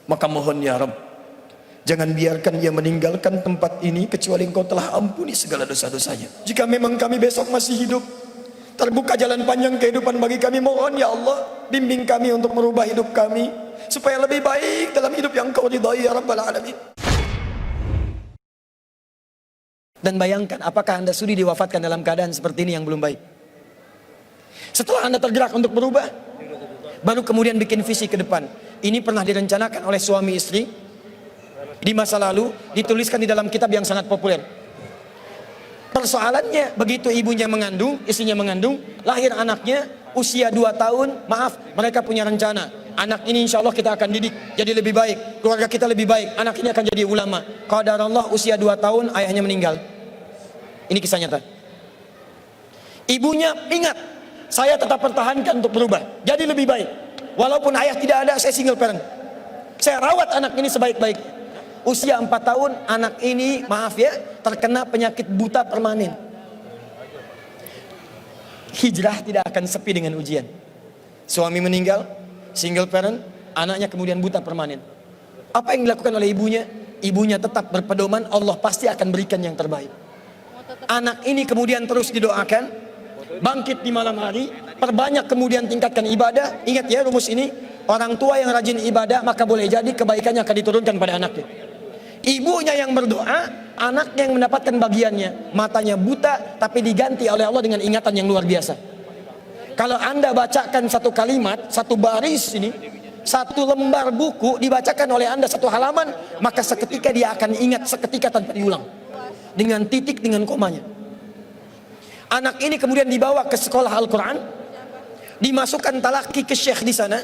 Maka mohon ya Rabb, jangan biarkan ia meninggalkan tempat ini kecuali Engkau telah ampuni segala dosa-dosanya. Jika memang kami besok masih hidup, terbuka jalan panjang kehidupan bagi kami, mohon ya Allah, bimbing kami untuk merubah hidup kami supaya lebih baik dalam hidup yang Kau ridhai ya Rabbal Alamin. Dan bayangkan, apakah Anda sudi diwafatkan dalam keadaan seperti ini yang belum baik? Setelah Anda tergerak untuk berubah, baru kemudian bikin visi ke depan. Ini pernah direncanakan oleh suami istri di masa lalu, dituliskan di dalam kitab yang sangat populer. Persoalannya, begitu ibunya mengandung, istrinya mengandung, lahir anaknya usia 2 tahun, maaf, mereka punya rencana, anak ini insya Allah kita akan didik jadi lebih baik, keluarga kita lebih baik, anak ini akan jadi ulama. Qadarullah usia 2 tahun ayahnya meninggal. Ini kisah nyata. Ibunya ingat, saya tetap pertahankan untuk berubah jadi lebih baik, walaupun ayah tidak ada, saya single parent, saya rawat anak ini sebaik-baiknya. Usia 4 tahun anak ini, maaf ya, terkena penyakit buta permanen. Hijrah tidak akan sepi dengan ujian. Suami meninggal, single parent, anaknya kemudian buta permanen. Apa yang dilakukan oleh ibunya? Ibunya tetap berpedoman, Allah pasti akan berikan yang terbaik. Anak ini kemudian terus didoakan, bangkit di malam hari, perbanyak kemudian tingkatkan ibadah. Ingat ya rumus ini, orang tua yang rajin ibadah maka boleh jadi kebaikannya akan diturunkan pada anaknya. Ibunya yang berdoa, anaknya yang mendapatkan bagiannya. Matanya buta tapi diganti oleh Allah dengan ingatan yang luar biasa. Kalau Anda bacakan satu kalimat, satu baris ini, satu lembar buku dibacakan oleh Anda satu halaman, maka seketika dia akan ingat seketika tanpa diulang, dengan titik, dengan komanya. Anak ini kemudian dibawa ke sekolah Al-Quran, dimasukkan talaki ke syekh di sana.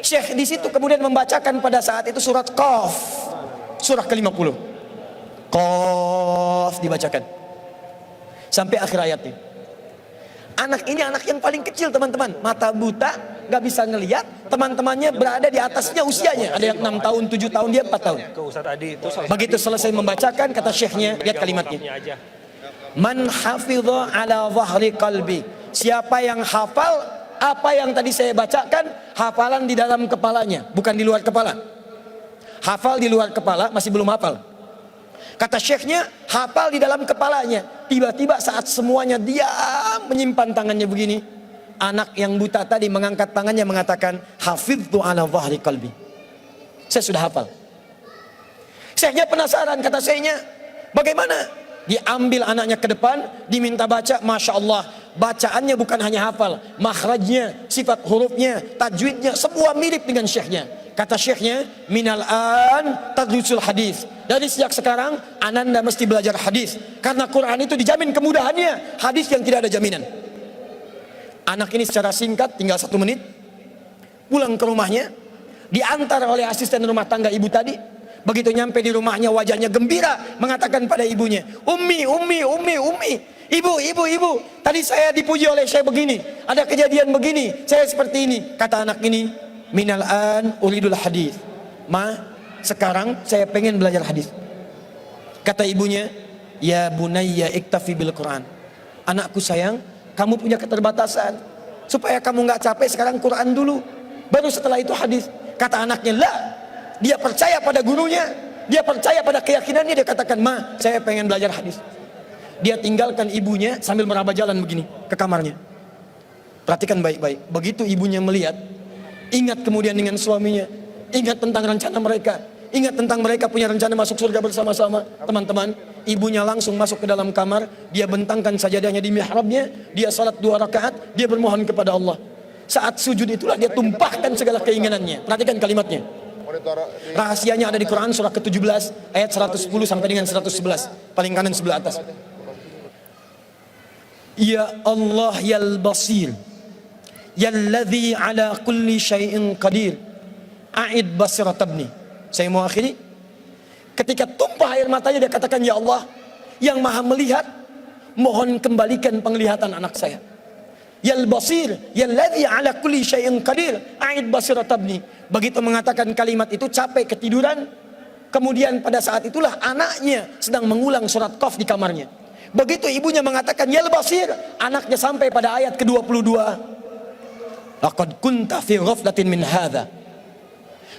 Syekh di situ kemudian membacakan pada saat itu surat Qaf, surah ke-50. Qaf dibacakan sampai akhir ayatnya. Anak ini anak yang paling kecil teman-teman, mata buta, gak bisa ngelihat. Teman-temannya berada di atasnya usianya, ada yang 6 tahun, 7 tahun, dia 4 tahun. Begitu selesai membacakan, kata syekhnya, lihat kalimatnya, man hafidha ala zahri qalbi, siapa yang hafal apa yang tadi saya bacakan, hafalan di dalam kepalanya, bukan di luar kepala. Hafal di luar kepala masih belum hafal. Kata syekhnya, hafal di dalam kepalanya. Tiba-tiba saat semuanya diam menyimpan tangannya begini, anak yang buta tadi mengangkat tangannya mengatakan, hafidhu ala zahri qalbi, saya sudah hafal. Syekhnya penasaran, kata syekhnya, bagaimana? Diambil anaknya ke depan, diminta baca, Masya Allah, bacaannya bukan hanya hafal, makhrajnya, sifat hurufnya, tajwidnya, semua mirip dengan syekhnya. Kata syekhnya, minal an tadrusul hadis, dari sejak sekarang ananda mesti belajar hadis, karena Quran itu dijamin kemudahannya, hadis yang tidak ada jaminan. Anak ini secara singkat, tinggal 1 menit, pulang ke rumahnya, diantar oleh asisten rumah tangga ibu tadi. Begitu nyampe di rumahnya, wajahnya gembira, mengatakan pada ibunya, Ummi, ibu, tadi saya dipuji oleh saya begini, ada kejadian begini, saya seperti ini. Kata anak ini, minal an uridul hadis, ma, sekarang saya pengen belajar hadis. Kata ibunya, ya bunayya iktafi bil Quran, anakku sayang, kamu punya keterbatasan, supaya kamu nggak capek sekarang Quran dulu, baru setelah itu hadis. Kata anaknya, lah, dia percaya pada gurunya, dia percaya pada keyakinannya, dia katakan, ma, saya pengen belajar hadis. Dia tinggalkan ibunya sambil meraba jalan begini ke kamarnya. Perhatikan baik-baik, begitu ibunya melihat, ingat kemudian dengan suaminya, ingat tentang rencana mereka, ingat tentang mereka punya rencana masuk surga bersama-sama. Teman-teman, ibunya langsung masuk ke dalam kamar, dia bentangkan sajadahnya di mihrabnya, dia salat 2 rakaat, dia bermohon kepada Allah. Saat sujud itulah dia tumpahkan segala keinginannya. Perhatikan kalimatnya. Rahasianya ada di Quran surah ke-17 ayat 110 sampai dengan 111, paling kanan sebelah atas. Ya Allah yal basir, yalladzi ala kulli syai'in qadir, a'id basirat ibni. Saya mau akhiri. Ketika tumpah air matanya dia katakan, ya Allah yang maha melihat, mohon kembalikan penglihatan anak saya. Yal basir, yalladzi ala kulli syai'in qadir, a'id basirat ibni. Begitu mengatakan kalimat itu, capek ketiduran. Kemudian pada saat itulah anaknya sedang mengulang surat Qaf di kamarnya. Begitu ibunya mengatakan yal basir, anaknya sampai pada ayat ke-22. Laqad kunta fi ghaflatin min hadza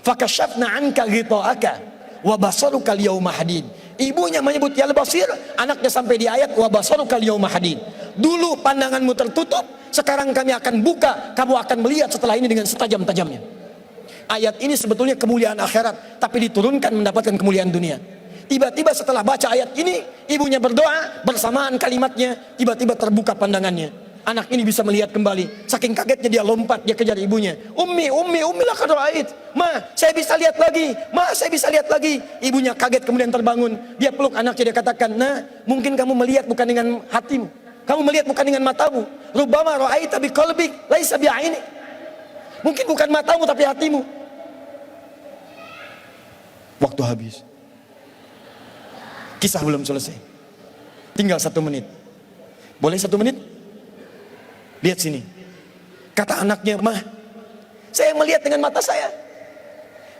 fakashafna anka ghita'aka wa basaruka al-yawma hadid. Ibunya menyebut ya Basir, anaknya sampai di ayat wa basaruka al-yawma hadid. Dulu pandanganmu tertutup, sekarang kami akan buka, kamu akan melihat setelah ini dengan setajam-tajamnya. Ayat ini sebetulnya kemuliaan akhirat, tapi diturunkan mendapatkan kemuliaan dunia. Tiba-tiba setelah baca ayat ini, ibunya berdoa, bersamaan kalimatnya, tiba-tiba terbuka pandangannya. Anak ini bisa melihat kembali. Saking kagetnya dia lompat, dia kejar ibunya. Ummi laqad ra'ait. Ma, saya bisa lihat lagi. Ma, saya bisa lihat lagi. Ibunya kaget kemudian terbangun. Dia peluk anaknya, dia katakan, "Nah, mungkin kamu melihat bukan dengan hatimu. Kamu melihat bukan dengan matamu. Rubbama ra'aita biqalbik, laisa bi'ainik." Mungkin bukan matamu tapi hatimu. Waktu habis. Kisah belum selesai. Tinggal 1 menit. Boleh 1 menit? Lihat sini. Kata anaknya, "Mah, saya melihat dengan mata saya.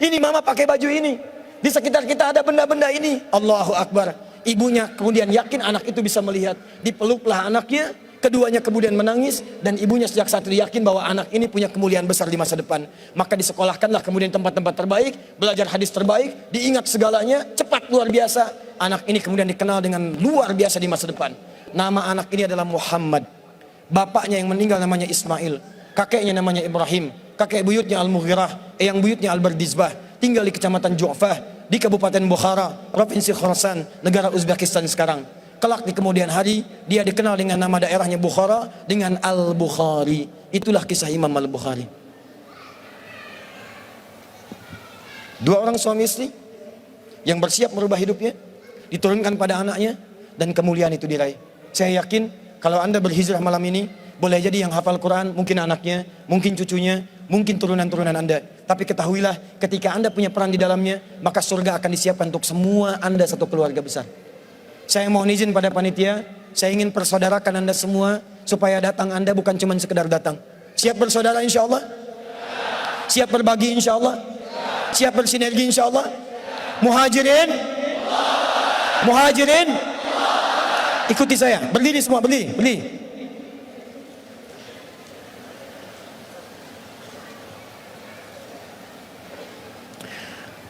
Ini mama pakai baju ini. Di sekitar kita ada benda-benda ini." Allahu Akbar. Ibunya kemudian yakin anak itu bisa melihat. Dipeluklah anaknya. Keduanya kemudian menangis. Dan ibunya sejak saat itu yakin bahwa anak ini punya kemuliaan besar di masa depan. Maka disekolahkanlah kemudian tempat-tempat terbaik. Belajar hadis terbaik. Diingat segalanya. Cepat luar biasa. Anak ini kemudian dikenal dengan luar biasa di masa depan. Nama anak ini adalah Muhammad. Bapaknya yang meninggal namanya Ismail. Kakeknya namanya Ibrahim. Kakek buyutnya Al-Mughirah. Eyang buyutnya Al-Bardizbah. Tinggal di kecamatan Ju'fah, di Kabupaten Bukhara, Provinsi Khorasan, negara Uzbekistan sekarang. Kelak di kemudian hari, dia dikenal dengan nama daerahnya Bukhara, dengan Al-Bukhari. Itulah kisah Imam Al-Bukhari. 2 orang suami istri yang bersiap merubah hidupnya, diturunkan pada anaknya, dan kemuliaan itu diraih. Saya yakin kalau Anda berhijrah malam ini, boleh jadi yang hafal Quran, mungkin anaknya, mungkin cucunya, mungkin turunan-turunan Anda. Tapi ketahuilah, ketika Anda punya peran di dalamnya, maka surga akan disiapkan untuk semua Anda satu keluarga besar. Saya mohon izin pada panitia, saya ingin persaudarakan Anda semua, supaya datang Anda bukan cuma sekedar datang. Siap bersaudara insya Allah? Siap berbagi insya Allah? Siap bersinergi insya Allah? Muhajirin? Muhajirin? Ikuti saya, berdiri semua, berdiri.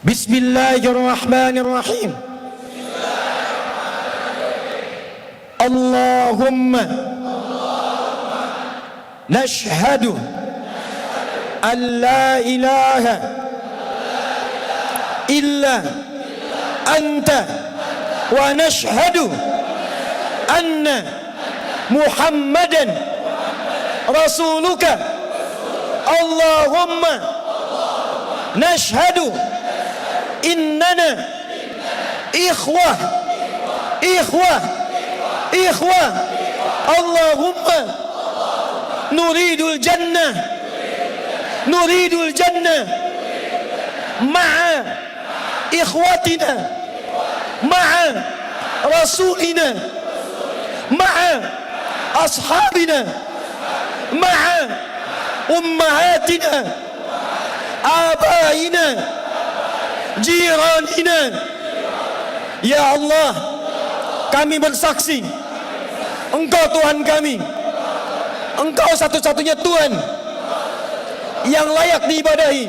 Bismillahirrahmanirrahim. Allahumma nashhadu an la ilaha illa anta wa nashhadu anna Muhammadan Rasuluka. Allahumma nashhadu innana ikhwah. Allahumma nuridul jannah ma'a ikhwatina ma'a rasulina ma'a ashabina ma'a ummahatina abaina jiranina. Ya Allah, kami bersaksi Engkau Tuhan kami, Engkau satu-satunya Tuhan yang layak diibadahi.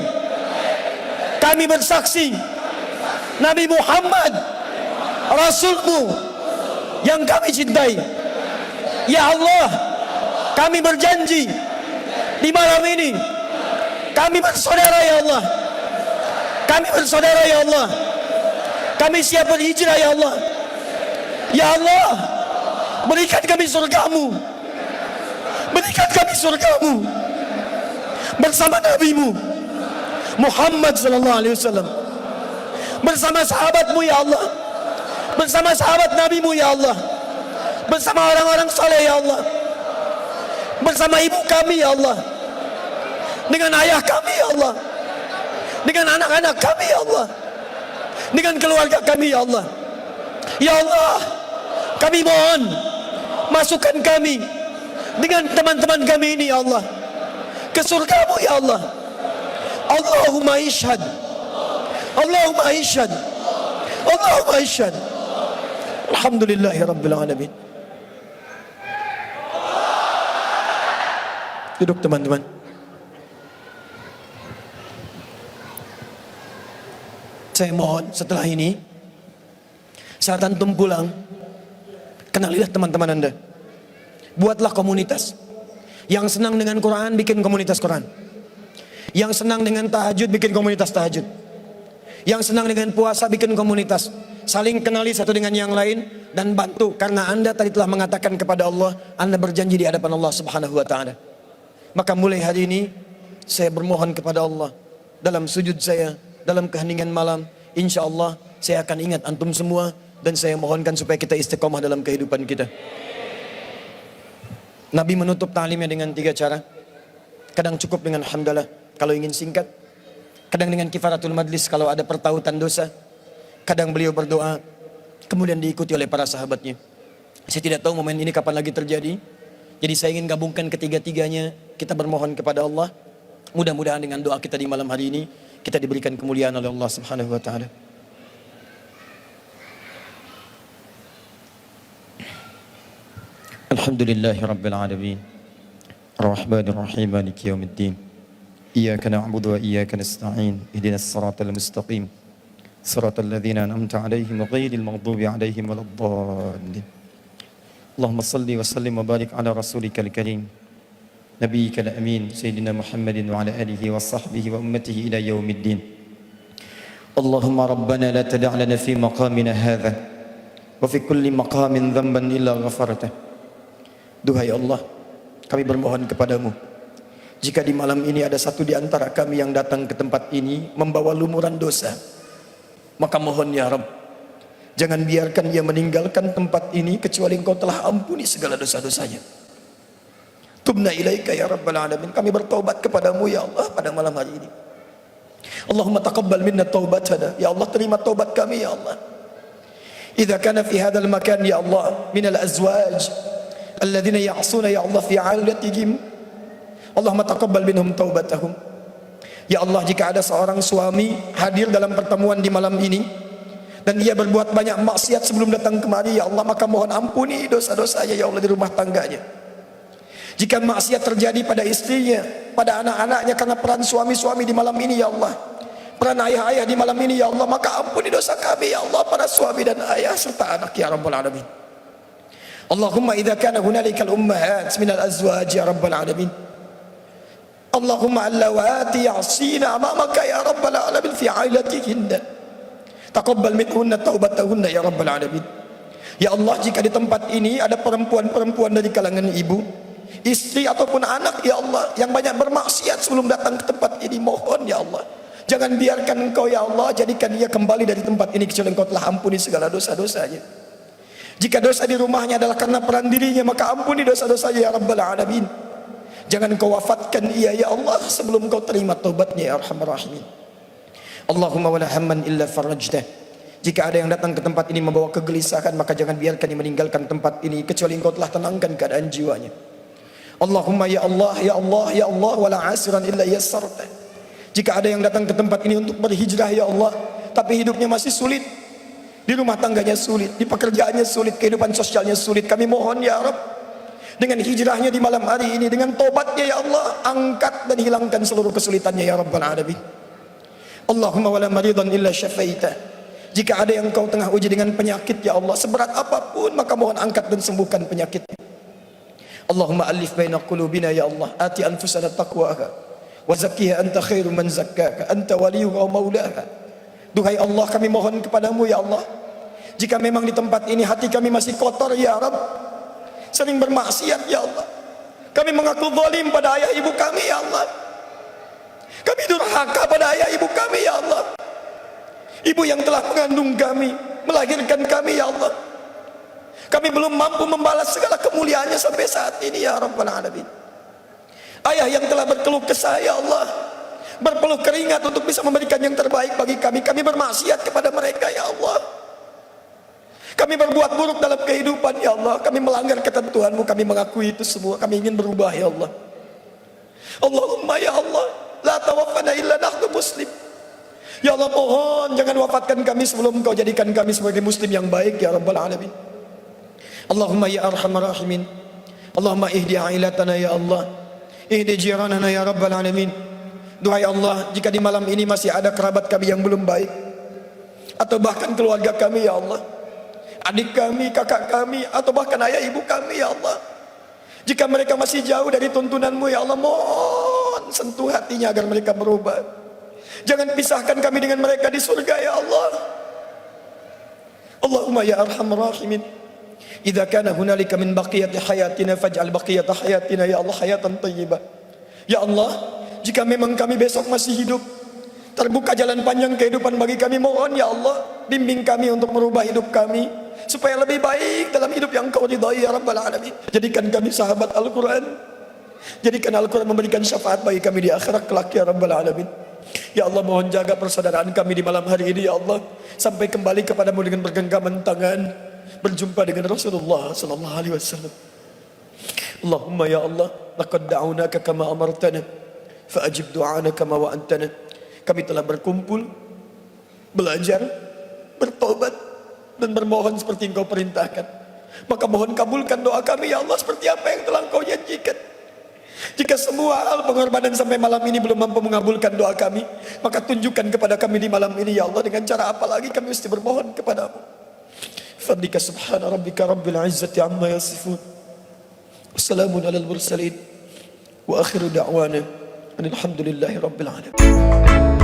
Kami bersaksi Nabi Muhammad Rasulmu yang kami cintai. Ya Allah, kami berjanji di malam ini kami bersaudara ya Allah. Kami bersaudara ya Allah. Kami siap berhijrah ya Allah. Ya Allah, berikan kami surgamu. Berikan kami surgamu bersama Nabi-Mu Muhammad sallallahu alaihi wasallam, bersama sahabat-Mu ya Allah, bersama sahabat Nabi-Mu ya Allah, bersama orang-orang saleh ya Allah, bersama ibu kami ya Allah, dengan ayah kami ya Allah, dengan anak-anak kami ya Allah, dengan keluarga kami ya Allah. Ya Allah, kami mohon masukkan kami dengan teman-teman kami ini ya Allah ke surga-Mu ya Allah. Allahumma ishhad, Allahumma ishhad, Allahumma ishhad. Alhamdulillahi rabbil alamin. Duduk teman-teman. Saya mohon setelah ini, saat antum pulang, kenalilah teman-teman Anda. Buatlah komunitas. Yang senang dengan Quran, bikin komunitas Quran. Yang senang dengan tahajud, bikin komunitas tahajud. Yang senang dengan puasa, bikin komunitas. Saling kenali satu dengan yang lain dan bantu. Karena Anda tadi telah mengatakan kepada Allah, Anda berjanji di hadapan Allah Subhanahu wa Ta'ala. Maka mulai hari ini saya bermohon kepada Allah dalam sujud saya, dalam keheningan malam, insya Allah saya akan ingat antum semua dan saya mohonkan supaya kita istiqomah dalam kehidupan kita. Nabi menutup ta'limnya dengan 3 cara. Kadang cukup dengan hamdalah kalau ingin singkat, kadang dengan kifaratul majlis kalau ada pertautan dosa, kadang beliau berdoa, kemudian diikuti oleh para sahabatnya. Saya tidak tahu momen ini kapan lagi terjadi, jadi saya ingin gabungkan ketiga-tiganya. Kita bermohon kepada Allah, mudah-mudahan dengan doa kita di malam hari ini kita diberikan kemuliaan oleh Allah Subhanahu wa Ta'ala. Alhamdulillahi Rabbil Alamin, Ar-Rahmanir Rahim, Maliki Yawmiddin, Iyyaka na'budu wa iyyaka nasta'in, ihdinas siratal mustaqim, siratal ladzina an'amta 'alaihim ghairil maghdubi 'alaihim waladdallin. Allahumma salli wa sallim wa barik ala rasulikal karim, nabiyyikal amin, sayyidina Muhammadin wa ala alihi wa sahbihi wa ummatihi ila yaumiddin. Allahumma rabbana la tada' lana fi maqamina hadha wa fi kulli maqamin dhanban illa ghafartah. Duhai Allah, kami bermohon kepadamu, jika di malam ini ada satu di antara kami yang datang ke tempat ini membawa lumuran dosa, maka mohon ya Rabb, jangan biarkan ia meninggalkan tempat ini kecuali Engkau telah ampuni segala dosa-dosanya. Tubna ilaika ya Rabbal Alamin, kami bertaubat kepadamu ya Allah pada malam hari ini. Allahumma taqabbal minna taubatana, ya Allah terima taubat kami ya Allah. Idza kana fi hadzal makan ya Allah minal azwaj alladzina ya'suna ya Allah fi 'ailatihim, Allahumma taqabbal minhum taubatahum. Ya Allah, jika ada seorang suami hadir dalam pertemuan di malam ini dan ia berbuat banyak maksiat sebelum datang kemari ya Allah, maka mohon ampuni dosa-dosanya ya Allah di rumah tangganya. Jika maksiat terjadi pada istrinya, pada anak-anaknya karena peran suami-suami di malam ini ya Allah, peran ayah-ayah di malam ini ya Allah, maka ampuni dosa kami ya Allah, para suami dan ayah serta anak ya Rabbal Alamin. Allahumma idza kana hunalikal ummahat minal azwaj ya Rabbal Alamin, Allahumma allawati ya'sina amamaka ya Rabbal Alamin fi 'ailatihinna, taqabbal minhunna taubatahunna ya Rabbal Alamin. Ya Allah, jika di tempat ini ada perempuan-perempuan dari kalangan ibu, istri ataupun anak ya Allah yang banyak bermaksiat sebelum datang ke tempat ini, mohon ya Allah, jangan biarkan Engkau ya Allah jadikan dia kembali dari tempat ini kecuali Engkau telah ampuni segala dosa-dosanya. Jika dosa di rumahnya adalah karena peran dirinya, maka ampuni dosa-dosanya ya Rabbal Alamin. Jangan Engkau wafatkan ia ya Allah sebelum Engkau terima taubatnya ya Arhamar Rahimin. Allahumma wala hamman illa farajtah, jika ada yang datang ke tempat ini membawa kegelisahan, maka jangan biarkan dia meninggalkan tempat ini kecuali Engkau telah tenangkan keadaan jiwanya. Allahumma ya Allah ya Allah ya Allah wala asiran illa yassarta, jika ada yang datang ke tempat ini untuk berhijrah ya Allah tapi hidupnya masih sulit, di rumah tangganya sulit, di pekerjaannya sulit, kehidupan sosialnya sulit, kami mohon ya Rabb, dengan hijrahnya di malam hari ini, dengan tobatnya ya Allah, angkat dan hilangkan seluruh kesulitannya ya Rabbal Alamin. Allahumma wala maridan illa syafaita, jika ada yang Engkau tengah uji dengan penyakit ya Allah, seberat apapun, maka mohon angkat dan sembuhkan penyakitnya. Allahumma alif baina qulubina ya Allah, ati anfusana taqwaha wa zakkiha anta khairu man zakkaka anta waliyuha wa maulaha. Duhai Allah, kami mohon kepadamu ya Allah, jika memang di tempat ini hati kami masih kotor ya Rabb, sering bermaksiat ya Allah, kami mengaku zalim pada ayah ibu kami ya Allah, kami durhaka pada ayah ibu kami ya Allah, ibu yang telah mengandung kami, melahirkan kami ya Allah, kami belum mampu membalas segala kemuliaannya sampai saat ini ya Rabbal Alamin. Ayah yang telah berkeluh kesah ya Allah, berpeluh keringat untuk bisa memberikan yang terbaik bagi kami, kami bermaksiat kepada mereka ya Allah, kami berbuat buruk dalam kehidupan ya Allah, kami melanggar ketentuan-Mu, kami mengakui itu semua, kami ingin berubah ya Allah. Allahumma ya Allah la tawaffana illa nahnu muslim, ya Allah mohon jangan wafatkan kami sebelum Engkau jadikan kami sebagai muslim yang baik ya Rabbal Alamin. Allahumma ya Arhamar Rahimin, Allahumma ihdi ailatana ya Allah, ihdi jiranana ya Rabbal Alamin. Duhai Allah, jika di malam ini masih ada kerabat kami yang belum baik, atau bahkan keluarga kami ya Allah, adik kami, kakak kami, atau bahkan ayah ibu kami ya Allah. Jika mereka masih jauh dari tuntunanmu ya Allah, mohon sentuh hatinya agar mereka berubah. Jangan pisahkan kami dengan mereka di surga ya Allah. Allahumma ya arhamar rahimin, idza kana hunalika min baqiyati hayatina faj'al baqiyata hayatina ya Allah hayatan thayyibah. Ya Allah, jika memang kami besok masih hidup, terbuka jalan panjang kehidupan bagi kami, mohon ya Allah, bimbing kami untuk merubah hidup kami supaya lebih baik dalam hidup yang Kau ridhai ya Rabbal Alamin. Jadikan kami sahabat Al-Quran, jadikan Al-Quran memberikan syafaat bagi kami di akhirat kelak ya Rabbal Alamin. Ya Allah, mohon jaga persaudaraan kami di malam hari ini ya Allah, sampai kembali kepadamu dengan bergenggaman tangan, berjumpa dengan Rasulullah sallallahu alaihi wasallam. Allahumma ya Allah, laqad da'unaka kama amartana fa'ajib du'ana kama wa'antana. Kami telah berkumpul, belajar, bertobat, dan bermohon seperti Engkau perintahkan. Maka mohon kabulkan doa kami ya Allah seperti apa yang telah Engkau janjikan. Jika semua hal pengorbanan sampai malam ini belum mampu mengabulkan doa kami, maka tunjukkan kepada kami di malam ini ya Allah, dengan cara apa lagi kami mesti bermohon kepadamu. Fadlika subhana rabbika rabbil izzati amma yasifun, wassalamun alal mursalin, wa akhiru da'wana alhamdulillahi rabbil alamin.